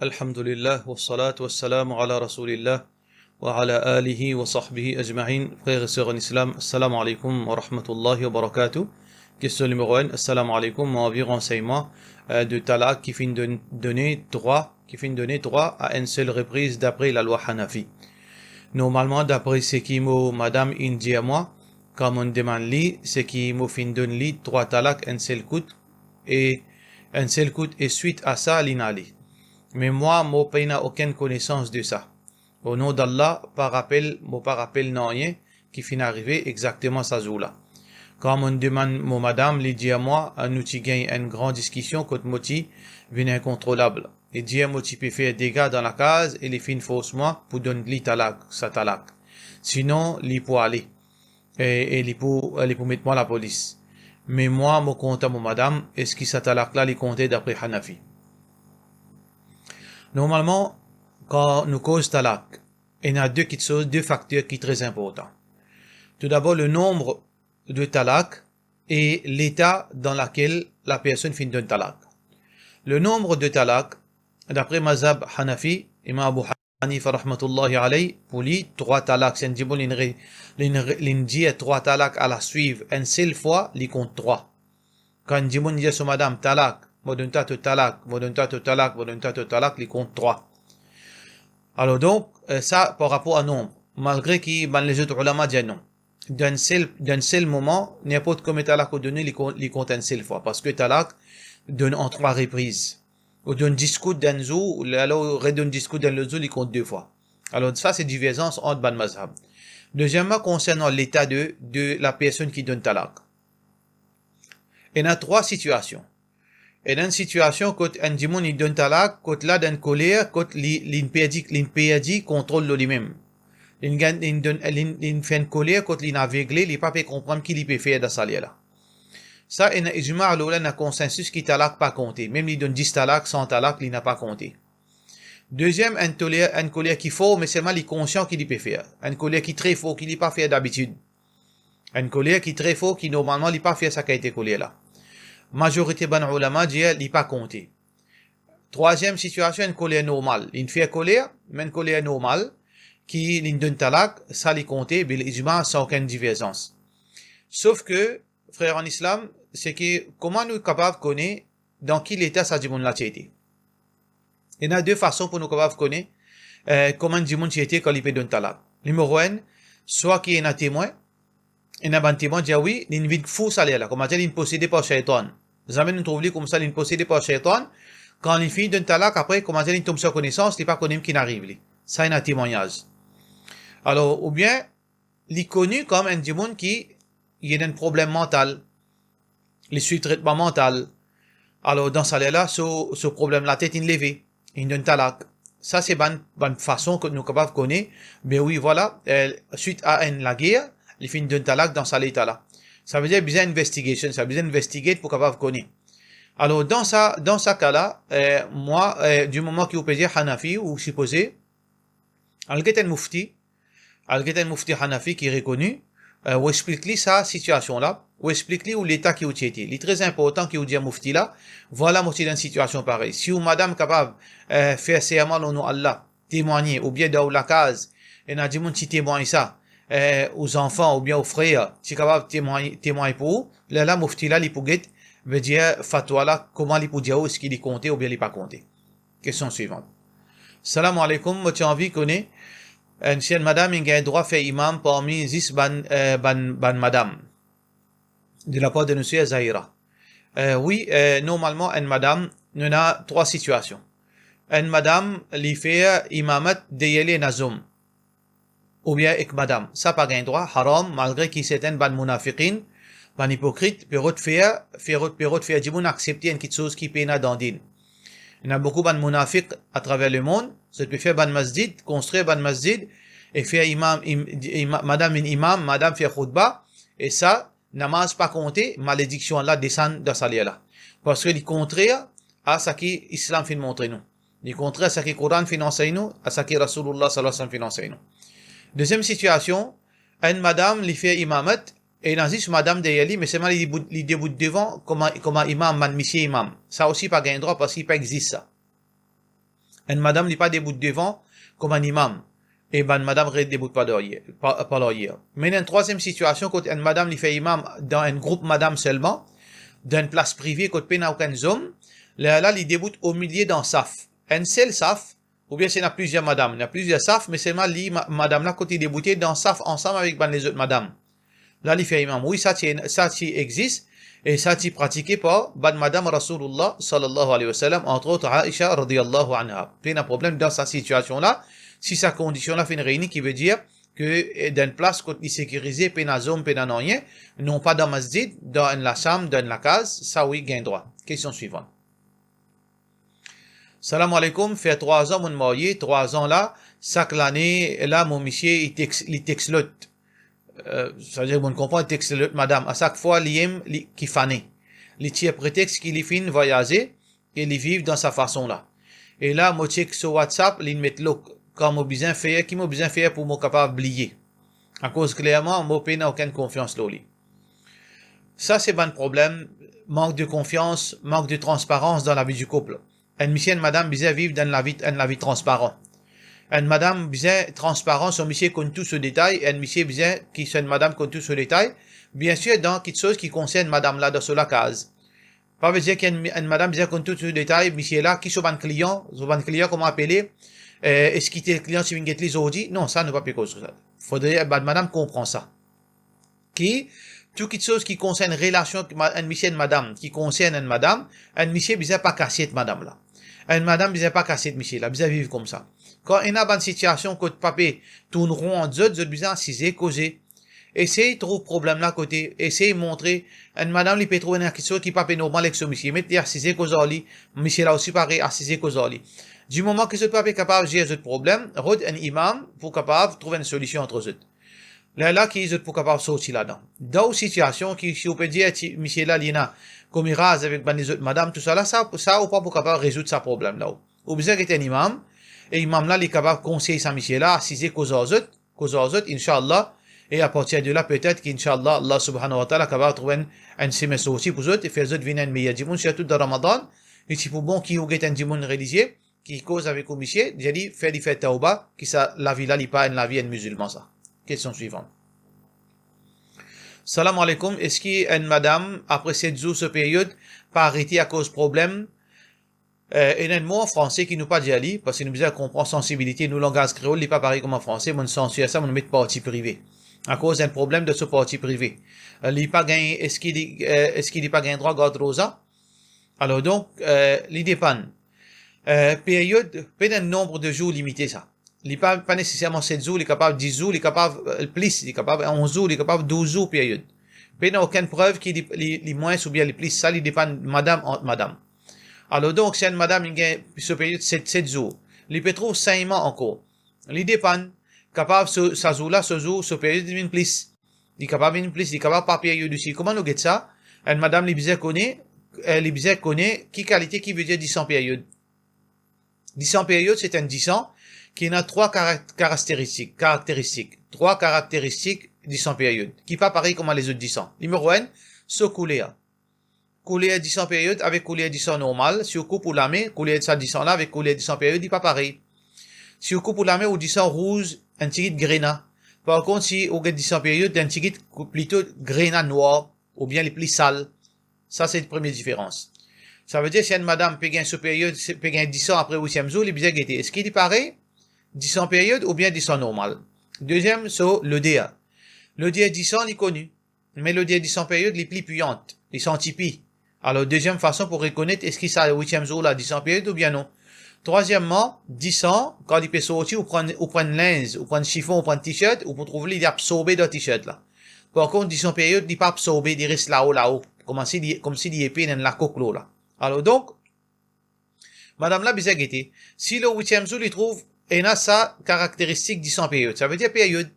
Alhamdulillah, wa salatu wa salam ala rasulillah, wa ala alihi wa sahbihi ajma'in. Frères et sœurs en islam, assalamu alaikum wa rahmatullahi wa barakatuh. Question numéro 1, assalamu alaikum, mon avis renseignement de talaq qui finit de donner droit à une seule reprise d'après la loi Hanafi. Normalement, d'après ce qui m'a madame Indie à moi, comme on demande li, ce qui m'a fin donne li, 3 talaq, un seul coup, et suite à ça, l'inali. Mais moi, je n'ai aucune connaissance de ça. Au nom d'Allah, pas rappel non rien qui finit arriver exactement ça jour-là. Quand on demande mon madame, il dit à moi, nous gagne une grande discussion contre moti vient incontrôlable. Il dit à moi, tu peux faire des dégâts dans la case et les fins faussement pour donner li talak, sa talak. Sinon, li pour aller. Et li pour mettre moi la police. Mais moi, je compte à mon madame, est-ce que sa talak là, li comptait d'après Hanafi? Normalement, quand nous cause talak, il y a deux facteurs qui sont très importants. Tout d'abord, le nombre de talak et l'état dans lequel la personne finit d'un talak. Le nombre de talak, d'après Mazhab Hanafi, Imam Abu Hanifa rahmatullahi alayhi, pour lui, 3 talak, c'est un 3 talak à la suivre, une seule fois, il compte 3. Quand on dit à madame talak, modunta to talak, il compte 3. Alors donc, ça par rapport à nombre, malgré que les autres ulama disent non. D'un seul moment, n'importe combien talak ou donné, il compte une seule fois, parce que talak donne en 3 reprises. Ou donne discoute d'un jour, alors redonne discoute d'un autre jour, il compte 2 fois. Alors ça, c'est divergence entre ban mazhab. Deuxièmement, concernant l'état de la personne qui donne talak. Il y a 3 situations. Et dans une situation, quand un dimon il donne talak, quand là d'une colère, quand l'impédi contrôle lui-même. Il fait une colère, quand il est aveuglé, il n'a pas pu comprendre qui il peut faire dans sa là. Ça, il y a ijma' un consensus qui talak pas compté. Même il donne 10 talak, 100 talak, il n'a pas compté. Deuxième, une colère qui faut, mais seulement il est conscient qu'il peut faire. Une colère qui est très faux, qu'il n'a pas fait d'habitude. Une colère qui est très faux, qui normalement il pas fait sa qualité colère là. Majorité ban ulama dit il n'est pas compté. Troisième situation, une colère normale. Il fait colère, mais une colère normale, qui il donne talak, ça il compté, bil ijma' sans aucune divergence. Sauf que, frère en islam, c'est que, comment nous sommes capables de connaître dans quel état ça dit mon la été. Il y a 2 façons pour nous capables de connaître, comment dit mon été quand il peut donner talak. Numéro 1, soit qu'il y ait un témoin, il y a un témoin qui dit oui, il y a une vie fou ça là, comme il est possédé par shaitan. Jamais nous trouvons comme ça, il est possédé par shaitan. Quand il finit d'un talak, après, comment il tombe sur connaissance, il n'est pas connu qui n'arrive. Ça, il y a un témoignage. Alors, ou bien, il est connu comme un démon qui a un problème mental. Il suit traitement mental. Alors, dans ça là, ce problème, la tête est levée. Il donne talak. Ça, c'est une façon que nous sommes capables de connaître. Mais oui, voilà, suite à la guerre, il finit d'un talak dans ça l'état là. Ça veut dire besoin d'investigation, ça veut dire investiguer pour capable de connaître. Alors dans ça cas-là, moi du moment qu'il peut dire Hanafi ou supposé, al-Ghatan Mufti Hanafi qui est reconnu, ou explique-lui sa situation là, ou explique-lui où l'état qui est été. Il est très important qu'il dit à Mufti là, voilà moi dans une situation pareille. Si ou madame capable faire serment au nom Allah, témoigner ou bien dans la case, et n'a dit mon petit témoin ça. Aux enfants ou bien aux frères, si capable de témoigner pour eux, là, Mufti là, il peut veut dire, fatwa là, comment il peut dire est-ce qu'il est compté ou bien il n'est pas compté. Question suivante. Salam alaikum, moi, tu as envie qu'on ait, une madame, il a un droit faire imam parmi 10 ban madame. De la part de monsieur Zahira. Oui, normalement, une madame, il y a 3 situations. Une madame, il fait imamat de nazum. Ou bien avec madame. Ça pas gain droit, haram, malgré qu'il s'éteint ban munafiqin, ban hypocrite, perot faire, djimoun accepter une petite chose qui peine dans din. Il y a beaucoup ban munafiq à travers le monde, ça peut faire ban masjid, construire ban masjid, et faire madame faire khutbah, et ça, namaz pas compter, malédiction là descend dans sa là. Parce que le contraire à ce qui l'islam fait montrer nous. Le contraire à ce qui le Coran fait enseigner nous, à ce qui Rasulullah sallallahu alayhi wa sallam fait enseigner nous. Deuxième situation, une madame lui fait imamat, et il dit madame de Yali, mais c'est mal il débute devant comme imam, monsieur imam. Ça aussi pas gain droit parce qu'il pas existe ça. une madame n'est pas debout devant comme un imam. Et ben madame ne debout pas derrière. Mais dans une troisième situation, quand une madame lui fait imam dans un groupe madame seulement, dans une place privée, quand il n'y a aucun homme, là, il débute au milieu d'un saf. Un seul saf, ou bien c'est y a plusieurs madames. Il y a plusieurs safs, mais seulement madame là, quand il débute dans un saf ensemble avec les autres madames. Là, il fait imam. Oui, ça existe. Et ça est pratiqué par madame Rasulullah sallallahu alayhi wa sallam, entre autres Aisha radiyallahu anha. Il y a un problème dans cette situation-là. Si sa condition-là fait une réunion qui veut dire que dans une place qu'on est sécurisée, puis dans zone, puis dans rien, non pas dans masjid, dans la chambre, dans la case, ça oui, gain droit. Question suivante. Salam alaikum, fait 3 ans mon marié, 3 ans là, chaque année, là, mon monsieur, il t'exclute. Ça veut dire, on comprend, il t'exclute, madame. À chaque fois, l'aime qui fané. Il tire prétexte qu'il est fin voyager, et il vit dans sa façon là. Et là, moi, check sur WhatsApp, il met l'eau. Quand moi besoin faire, qui m'a besoin faire pour moi capable oublier. À cause clairement, moi n'a aucune confiance là. Ça c'est un problème, manque de confiance, manque de transparence dans la vie du couple. Une monsieur et une madame besoin vivre dans la vie transparente. Une madame besoin transparent, son monsieur connaît tout ce détail, et une monsieur besoin qui soit une madame connaît tout ce détail. Bien sûr, dans quelque chose qui concerne madame là dans la case. Pas veut dire qu'une madame besoin connaît tout ce détail, monsieur là, qui sont un client, comment appeler, est-ce qu'il est client si vous les aujourd'hui? Non, ça ne va pas cause ça. Faudrait, madame comprend ça. Tout quelque chose qui concerne relation, un monsieur et une madame, qui concerne une madame, un monsieur besoin pas casser de madame là. Une madame besoin pas casser de monsieur là, besoin vivre comme ça. Quand il y a une situation que papier tourne rond en deux besoin assiser, causer. Essayez de trouver problème là côté, essayez de montrer, une madame, il peut trouver quelque chose qui pas normal avec ce monsieur, mettez assiser cause ali, monsieur là aussi pareil, assiser cause ali. Du moment que ce papier est capable de gérer ce problème, rôde un imam pour capable de trouver une solution entre eux. Là, qui est pour capable de sortir là-dedans. Dans une situation qui, si on peut dire, monsieur là, il y a, comme il rase avec les autres madame, tout ça là, ça, ou pas pour capable de résoudre ce problème là. Ou besoin d'être un imam, et l'imam là, il est capable de conseiller sa monsieur là, assiser cause aux autres, Inch'Allah, et à partir de là, peut-être qu'Inch'Allah, Allah subhanahu wa ta'ala, capable de trouver un semaine sorti pour eux, et faire eux venir un meilleur dimanche, surtout dans Ramadan, et si pour bon qui ou un dimanche religieux, qui cause avec un monsieur, j'ai dit, faire des fêtes tauba, qui ça, la vie là, n'est pas la vie musulman, ça. Question suivante. Salam alaikum, est-ce qu'une madame, après 7 jours, ce période, pas arrêté à cause de problème, et un mot en français qui nous pas dit ali, parce que nous besoin comprendre sensibilité, nous langage créole, n'est pas pareil comme en français, mon censure ça, on met partie privée. À cause d'un problème de ce parti privé. Est-ce qu'il n'est pas gagné droit garde rosa? Alors donc, il dépend. Période, pas un nombre de jours limité ça. Il n'est pas nécessairement 7 jours, il est capable 10 jours, il est capable plus, il est capable 11 jours, il est capable 12 jours période. Il n'y a aucune preuve qu'il est moins ou bien les plus, ça, il dépend madame entre madame. Alors donc, si une madame, il gagne ce période 7 jours, il peut trouver 5 mois encore. Il dépend. Capable, ce jour-là, ce période, il plus. Il est capable, il est capable par période aussi. Comment nous get ça? Une madame, les bizarres connaît, qui qualité qui veut dire 10 ans période. 10 ans période, c'est un 10 ans qui a 3 caractéristiques. 3 caractéristiques 10 ans période. Qui pas pareil comme les autres 10 ans. Numéro 1, ce couléa. Couléa 10 ans période avec couléa 10 ans normal. Si on coupe pour la main, couléa de ça 10 ans là avec couléa 10 ans période, il pas pareil. Si on coupe pour la main, ou 10 ans rouge, un petit gréna. Par contre, si on a 10 ans période, un petit plutôt gréna noir, ou bien les plus sales. Ça, c'est la première différence. Ça veut dire, si une madame peut gagner ce période, peut gagner 10 ans après 8e jour, il est bien guetté. Est-ce qu'il est pareil? 10 ans période, ou bien 10 ans normal? Deuxième, c'est le DA. Le DA 10 ans, il est connu. Mais le DA 10 ans période, il est plus puissante. Ils sont typiques. Alors, deuxième façon pour reconnaître, est-ce qu'il est le 8e jour, là, 10 ans période, ou bien non? Troisièmement, 10 ans, quand il peut sortir, ou prendre linge, ou prendre chiffon, ou prendre t-shirt, ou pour trouver, il est absorbé dans le t-shirt, là. Par contre, 10 ans période, il n'est pas absorbé, il reste là-haut. Comme s'il y épée dans la coque, là. Alors donc, madame là, bizarre guetté. Si le 8e jour, il trouve, il a sa caractéristique 10 ans période. Ça veut dire période.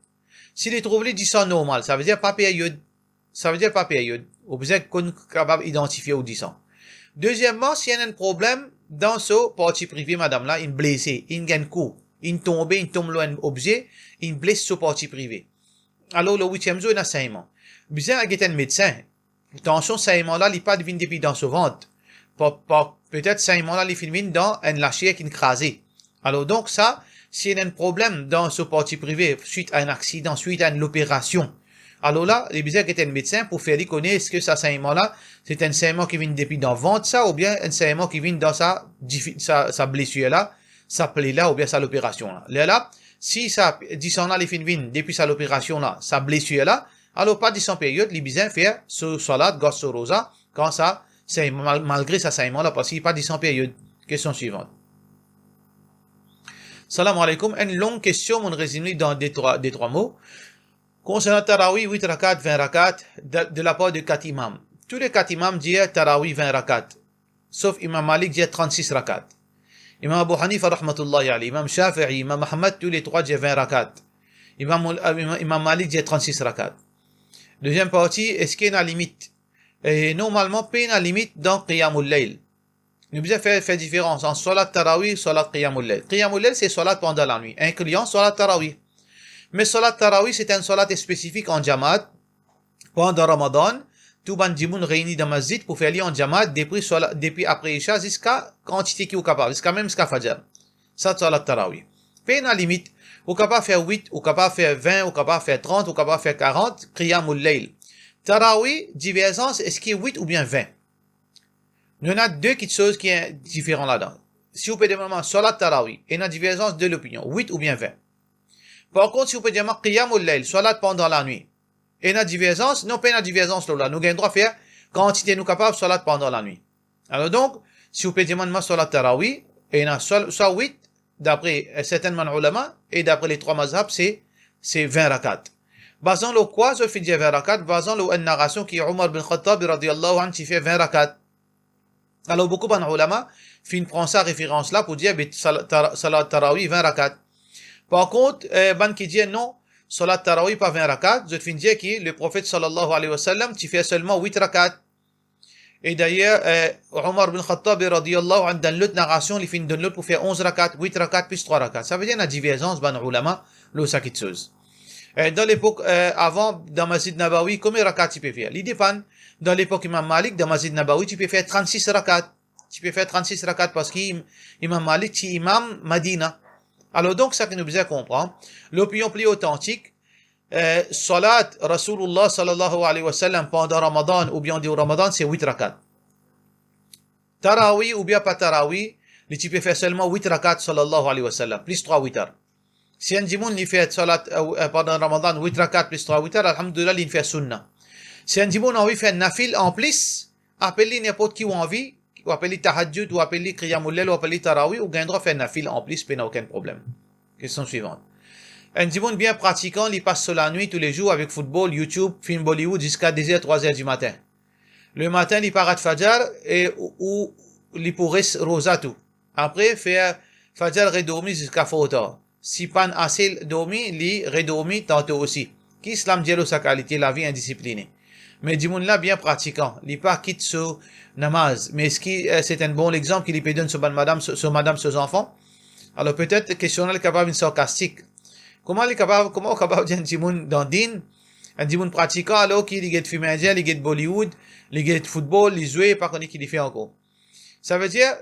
S'il est trouvé 10 ans normal, ça veut dire pas période. Ça veut dire pas période. Ou bien qu'on est capable d'identifier au 10 ans. Deuxièmement, s'il y a un problème dans ce parti privé, madame là, il blessé, il gagne coup, il tombe loin d'un objet, il blesse ce parti privé. Alors, le 8e jour, il a 5 mois. Bizarre à un médecin. Attention, 5 mois là, il n'est pas devenu depuis dans ce ventre. Peut-être 5 mois là, il filme dans un lâcher qui est crasé. Alors donc ça, s'il y a un problème dans ce parti privé, suite à un accident, suite à une opération, alors là, les bizarres qui étaient un médecin pour faire connaître est-ce que ce saignement-là, c'est un saignement qui vient depuis dans le ventre, ça, ou bien un saignement qui vient dans sa blessure-là, sa plaie-là, ou bien sa l'opération-là. Là, si ça, disons-là, les fins viennent depuis sa l'opération-là, sa blessure-là, alors pas 10 période, les bizarres faire ce salat, gosse rosa, quand ça, c'est malgré sa saignement-là, parce qu'il n'y a pas 10 période. Question suivante. Salam alaikum. Une longue question, mon résumé dans des trois mots. Concernant Tarawi, 8 rakat, 20 rakat, de la part de 4 imams. Tous les 4 imams disent Tarawi 20 rakat. Sauf Imam Malik dit 36 rakat. Imam Abu Hanifa, rahmatullahi alayhi, Imam Shafi'i, Imam Muhammad, tous les trois disent 20 rakat. Imam Malik dit 36 rakat. Deuxième partie, est-ce qu'il y a une limite? Et normalement, pas une limite dans Qiyamul Layl. Nous devons faire différence entre Salat Tarawi et Salat Qiyamul Layl. Qiyamul Layl, c'est Salat pendant la nuit, incluant Salat Tarawi. Mais Salat Tarawi, c'est un Salat spécifique en Jamaat pendant Ramadan. Tout ban djimoun réunis dans masjid pour faire lire en Jamaat depuis après Isha jusqu'à quantité qui est capable, jusqu'à Fajr. Ça, Salat Tarawi. Pas une limite. Ou capable faire 8, ou capable faire 20, ou capable faire 30, ou capable faire 40, Qiyamul Layl. Tarawi, divergence, est-ce qu'il est 8 ou bien 20? Il y en a deux choses qui sont différentes là-dedans. Si vous pouvez demander Salat Tarawi, il y a une divergence de l'opinion, 8 ou bien 20. Par contre, si vous pouvez demander Qiyamul Layl, Salat pendant la nuit, il y a une divergence, non pas une divergence là, nous avons le droit de faire quantité nous capable Salat pendant la nuit. Alors donc, si vous pouvez demander Salat Tarawi, il y en a soit 8, d'après certains ulama, et d'après les trois mazhab, c'est 20 rakat. Basant le quoi, je fais dire 20 rakat, basant le une narration qui est Omar bin Khattab, radiyallahu anhu, qui fait 20 rakat. Alors, beaucoup d'ulama prend sa référence là pour dire, Salat Tarawi, 20 rakat. Par contre, ban qui dit non, Salat Tarawi pas 20 rakat, je te dire que le prophète sallallahu alayhi wa sallam, tu fais seulement 8 rakat. Et d'ailleurs, Omar bin Khattab, radiyallahu anhu, dans l'autre narration, il finit de l'autre pour faire 11 rakat, 8 rakat plus 3 rakat. Ça veut dire une divergence, ban ulama, le sakitseuse. Dans l'époque, avant, dans Masjid Nabawi, combien de rakat tu peux faire? Il dépend. Dans l'époque Imam Malik, dans Masjid Nabawi, tu peux faire 36 rakat. Tu peux faire 36 rakat parce qu'Imam Malik, c'est Imam Madina. Alors donc, ça que nous devons comprendre. L'opinion plus authentique, Salat Rasulullah sallallahu alayhi wa sallam pendant Ramadan ou bien au Ramadan, c'est 8 rakat. Tarawi ou bien pas Tarawi, tu peux faire seulement 8 rakat sallallahu alayhi wa sallam, plus 3 witar. Si un djimoun il fait Salat pendant Ramadan 8 rakat plus 3 witar, alhamdulillah, il fait sunnah. Si un djimoun a envie de faire nafil en plus, appelez n'importe qui ou envie, ou appelez tahajjud, ou appelez qiyamul layl, ou appelez Tarawi, ou gain droit faire nafil en plus, il n'y a aucun problème. Question suivante. Un djimoun bien pratiquant, il passe sur la nuit tous les jours avec football, YouTube, film Bollywood jusqu'à 2h, 3h du matin. Le matin, il part à Fajr ou il pourrait rosa tout. Après, faire Fajr redormi jusqu'à Fautor. Si pas assez dormi, il redormi tantôt aussi. Qui islam dit sa qualité, la vie indisciplinée. Mais djimoun là bien pratiquant, il pas quitte ce namaz. Mais est-ce que c'est un bon exemple qu'il peut donner sur madame, ses enfants? Alors peut-être questionnel capable une sarcastique. Comment capable d'un djimoun dans din, un djimoun pratiquant alors qu'il est film indien, il est Bollywood, il est football, il joue, pas qu'on qu'il fait encore. Ça veut dire,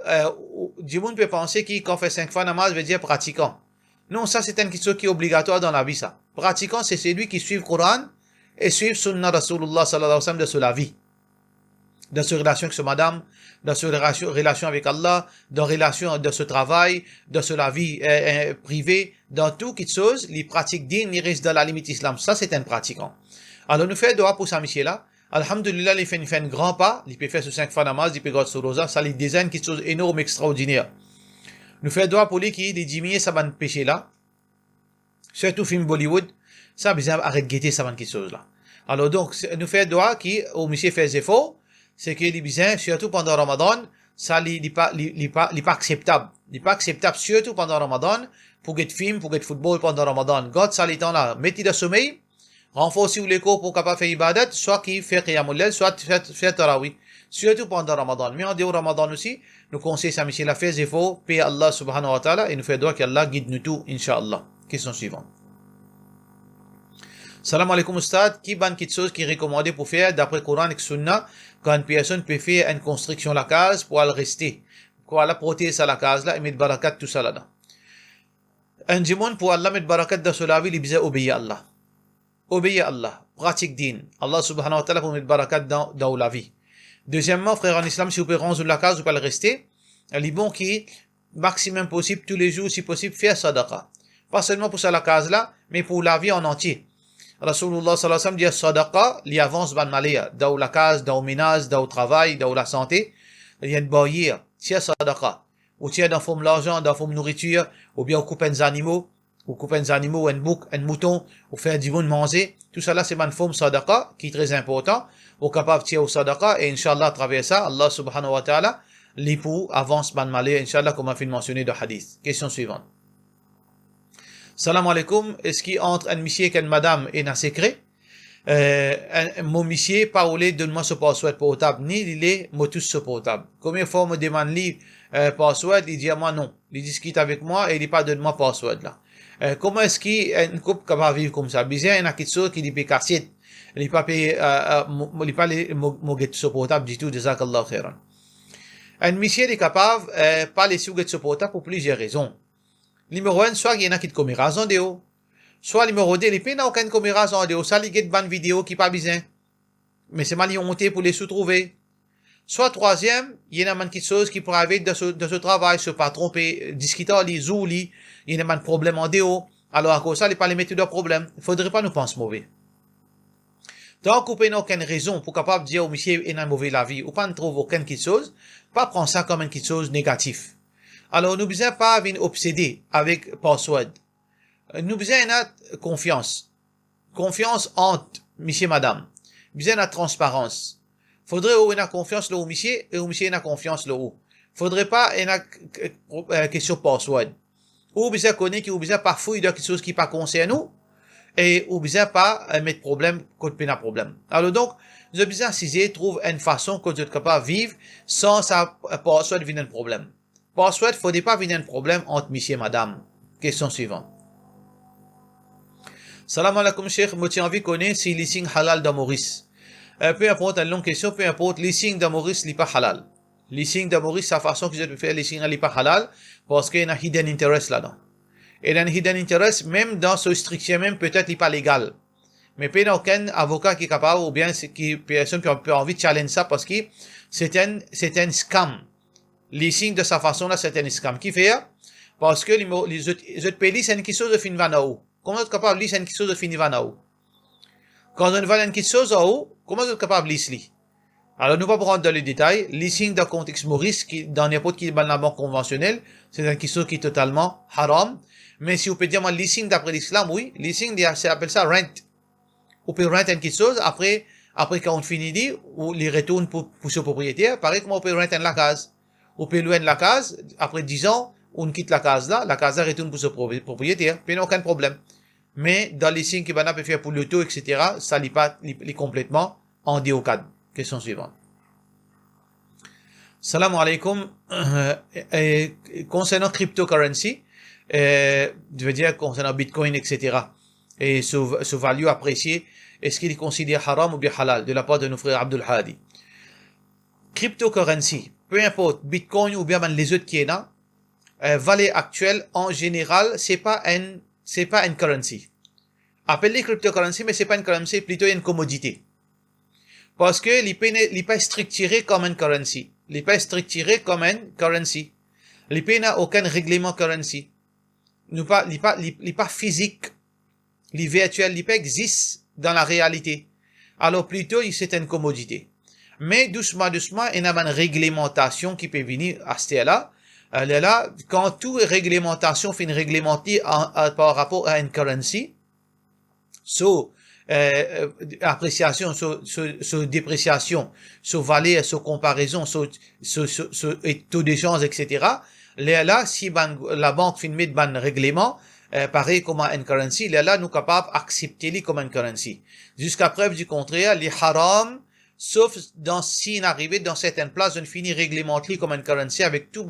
djimoun peut penser qu'il quand fait 5 fois namaz veut dire pratiquant. Non, ça c'est une question qui est obligatoire dans la vie, ça. Pratiquant, c'est celui qui suit le Coran et suit Sunnah Rasulullah sallallahu alayhi wa sallam de sur la vie. Dans sa relation avec sa madame, dans sa relation avec Allah, dans relation de ce travail, dans la vie privée, dans tout quelque chose, il pratique din, il reste dans la limite islam. Ça, c'est un pratiquant. Alors, nous faisons dua pour ce monsieur-là. Alhamdulillah, il fait un grand pas. Il peut faire ce 5 fois namaz, il peut garder sur rosa. Ça, il désigne quelque chose d'énorme, extraordinaire. Nous faisons dua pour lui qui diminue sa bonne péché-là. Surtout film Bollywood. Ça, besoin arrête de guetter sa bonne quelque chose-là. Alors, donc, nous faisons dua qui, au monsieur fait des efforts, c'est que les bizarres, surtout pendant Ramadan, ça n'est pas acceptable. Il n'est pas acceptable, surtout pendant Ramadan, pour get film, pour get football pendant Ramadan. God, ça, les temps là, mettez de sommeil, renforcez les cours pour capable faire ibadat, soit qui fait qiyamul layl, soit faire tarawih. Surtout pendant Ramadan. Mais en dehors Ramadan aussi, nous conseillons ça, monsieur, la fait des efforts, paix Allah subhanahu wa ta'ala, et nous faisons qu'Allah guide nous tout, Inch'Allah. Question suivante. Salam alaikum Ustad, qui ban quelque chose qui est recommandé pour faire d'après Coran et Sunna quand une personne peut faire une construction la case pour aller rester, pour aller protéger ça la case là et mettre barakat tout ça là-dedans. Un dimon pour Allah met barakat dans cela vie, il disait obéir à Allah. Obéir à Allah. Pratique din. Allah subhanahu wa ta'ala pour mettre barakat dans la vie. Deuxièmement, frère en islam, si vous pouvez rendre la case, vous pouvez le rester. Il est bon qui, maximum possible, tous les jours, si possible, faire sadaqa. Pas seulement pour ça la case là, mais pour la vie en entier. Rasulullah sallallahu alayhi wa sallam dit sadaqa, li avance ban malia, dans la case, dans le ménage, dans le travail, dans la santé. Il y a une barrière. Tiens sadaqa. Ou tiens dans forme l'argent, dans forme nourriture, ou bien on coupe des animaux, un bouc, un mouton, ou faire du bon manger. Tout ça là, c'est une forme sadaqa, qui est très important. Ou capable de tirer au sadaqa, et Inch'Allah, à travers ça, Allah subhanahu wa ta'ala, l'époux avance ban malé, Inch'Allah, comme on a fait mentionner dans le hadith. Question suivante. Salam alaikum, est-ce qu'il entre un monsieur et une madame est un secret? Mon monsieur, parole, donne-moi ce password portable, ni il est, moi tous ce portable. Combien de fois me demande lui, password, il dit à moi non. Il discute avec moi et il dit pas donne-moi password là. Comment est-ce qu'une couple capable de vivre comme ça? Bizarre, il y a quelque chose qui dit cassette. Il n'est pas payé, il n'est pas les, ce portable du tout, jazakallah khairan. Un monsieur est capable, pas les sous ce portable pour plusieurs raisons. Numéro 1, soit il y en a qui te commet raison de haut. Soit numéro 2, les pays n'a aucune commet raison de haut. Ça, il y a une bonne vidéo qui pas besoin. Mais c'est mal honté pour les sous-trouver. Soit troisième, il y en a quelque chose qui pourrait arriver de ce travail, se pas tromper, discuter, les ou il y en a un problème en déo. Alors, à cause ça, il pas les mettre de problème. Il faudrait pas nous penser mauvais. Tant qu'on n'a aucune raison pour capable de dire au monsieur, il a mauvais la vie, ou pas ne trouve aucune quelque chose, pas prendre ça comme quelque chose négatif. Alors, nous besoin pas venir obséder avec password. Nous besoin de confiance. Confiance entre monsieur et madame. Besoin de transparence. Faudrait qu'on ait confiance au monsieur et au monsieur ait confiance là haut. Faudrait pas ait question password. Ou besoin connaître ou besoin parfois de quelque chose qui pas concerne nous et ou besoin pas mettre problème quand il y a problème. Alors donc, nous besoin essayer trouve une façon que vous êtes capable de vivre sans ça password venir un problème. Password faudrait pas venir un problème entre monsieur et madame. Question suivante. Salam alaikum cheikh, moi j'ai envie de connaître si les signes halal dans Maurice. Peu importe, une longue question, peu importe, les signes de Maurice n'est pas halal. Les signes de Maurice, sa façon que je peux faire les signes n'est pas halal, parce qu'il y a un hidden interest là-dedans. Et un hidden interest, même dans ce striction même, peut-être il n'est pas légal. Mais il n'y a aucun avocat qui est capable, ou bien qui personne qui a envie de challenger ça, parce que c'est un scam. Les signes de sa façon là, c'est un scam. Qui fait? Parce que les autres pays, c'est une question de fin vanao. Comment êtes capable de lire une question de fin vanao? Quand on va une question de haut, comment êtes capable de lire? Alors, nous ne allons pas rentrer dans les détails. Les signes dans le contexte Maurice, qui, dans n'importe qui dans la banque conventionnelle, c'est une question qui est totalement haram. Mais si vous pouvez dire, moi, les signes d'après l'islam, oui, les signes, c'est appelle ça rent. Vous pouvez renter une chose, après quand on finit dit, ou les retourne pour ce propriétaire, pareil comme on peut renter la case. Vous pouvez louer la case, après 10 ans, on quitte la case là retourne pour ce propriétaire, puis il n'y a aucun problème. Mais dans les signes que Bana peut faire pour l'auto, etc., ça n'est pas complètement en déocade. Question suivante. Salam alaikum. Concernant cryptocurrency, je veux dire concernant Bitcoin, etc., et ce value apprécié, est-ce qu'il est considéré haram ou bien halal de la part de nos frères Abdul Hadi? Cryptocurrency, peu importe, Bitcoin ou bien les autres qui est là, valeur actuelle, en général, c'est pas une currency. Appelez cryptocurrency, mais c'est pas une currency, plutôt une commodité. Parce que il pas structuré comme une currency. Il pas structuré comme une currency. Il n'a aucun règlement currency. Il pas physique. Il virtuel, il pas existe dans la réalité. Alors plutôt, c'est une commodité. Mais doucement, il y a une réglementation qui peut venir à ce là. Là, quand toute réglementation fait une réglementée par rapport à une currency, appréciation, dépréciation, valeur, comparaison, taux d'échange, etc. Là, si la banque fait mettre un règlement, pareil comme une currency, là, nous capables d'accepter comme une currency. Jusqu'à preuve du contraire, les haram, sauf si on arrive dans certaines places, on finit réglementé comme une currency avec tout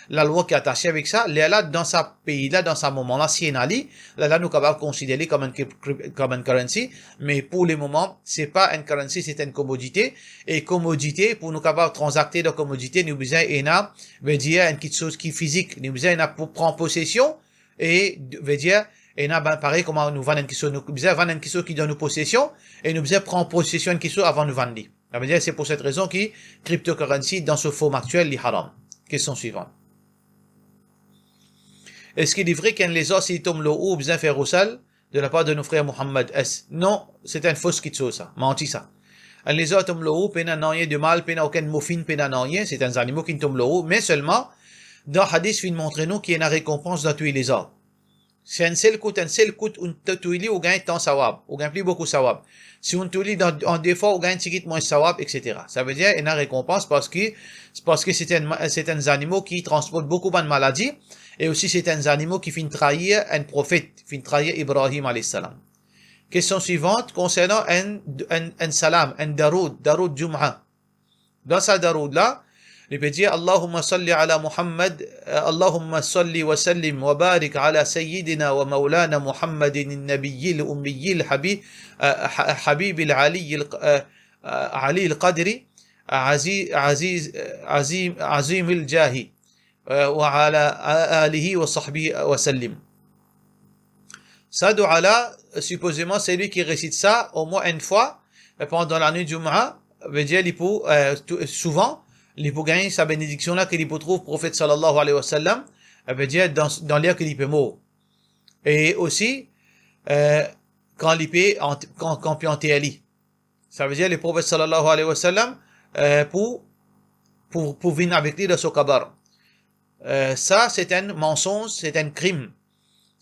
la loi qui est attachée avec ça, là, dans sa pays, là, dans ce moment-là, si on allait, là, nous capables de considérer comme une currency, mais pour le moment, c'est pas une currency, c'est une commodité, et commodité, pour nous capables de transacter de commodité, nous besoin, veut dire, une petite chose qui est physique, nous besoin, pour prendre possession, et veut dire et na ben pareil comment nous vendre qui nous besoin vendre qui dans nos possessions et nous besoin prendre possession qui avant nous vendre. Ça veut dire c'est pour cette raison que cryptocurrency dans ce forme actuel est haram. Question suivante. Est-ce qu'il est vrai qu'un les os si tombe le ou besoin faire au sale de la part de nos frères Mohammed S? Non, c'est une fausse kitso ça, menti ça. Un les os tombe le ou, pena n'a rien de mal, pena aucun moufine, pena n'a rien, c'est un animal qui tombe le ou, mais seulement dans hadith fin montrer nous qu'il y a une récompense dans tuer les os. C'est un seul coup, on te tuer ou gagne tant sawab, ou gagne plus beaucoup sawab. Si on tuer en deux fois, on gagne petit moins sawab, etc. Ça veut dire il y a une récompense parce que c'est un animal qui transporte beaucoup de maladies, et aussi c'est un animal qui finit trahir un prophète, finit trahir Ibrahim alayhi salam. Question suivante concernant un salam, un daroud Jum'a. Dans sa daroud là, il peut dire Allahumma salli ala Muhammad, Allahumma salli wa sallim wa barik ala sayyidina wa maulana Muhammadin al-nabiyyi al-ummi al-habib al-ali Ali al-qadri azim al-jahi wa ala alihi wa sahbihi wa sallim. Ça dua là, supposément c'est lui qui récite ça au moins une fois pendant la nuit du Jum'a, veut dire il peut souvent il peut gagner sa bénédiction là qu'il peut trouver prophète sallallahu alayhi wa sallam, veut dire dans l'air qu'il peut mourir. Et aussi quand il peut quand peut en TLI. Ça veut dire le prophète sallallahu alayhi wa sallam pour venir avec lui dans son kabar. Ça c'est un mensonge, c'est un crime.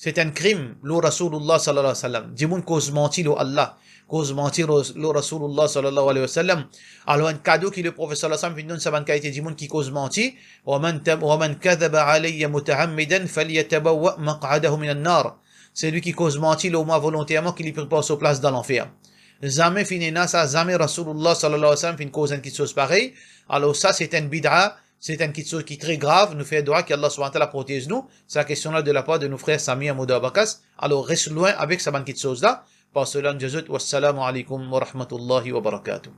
C'est un crime, le Rasulullah sallallahu alayhi wa sallam. Dis-moi cause mentir le Allah, cause mentir le Rasulullah sallallahu alayhi wa sallam. Alors un cadeau qui le prophète sallallahu alayhi wa sallam donne sa bonne qualité, dis-moi qui cause mentir. وَمَنْ كَذَبَ عَلَيَّ مُتَعَمِّدًا فَلْيَتَبَوَّأْ مَقْعَدَهُ مِنَ النَّارِ. C'est lui qui cause mentir au moins volontairement qui lui prépare sa place dans l'enfer. Jamais finina ça, jamais Rasulullah sallallahu alayhi wa sallam fin cause une chose pareille. Alors ça c'est un bid'a. C'est une chose qui est très grave, nous fait droit qu'Allah subhanahu wa ta'ala protège nous. C'est la question là de la part de nos frères Sami et Mouda Bakas. Alors reste loin avec cette bonne chose là. Par cela, wassalamu alaikum wa rahmatullahi wa barakatuh.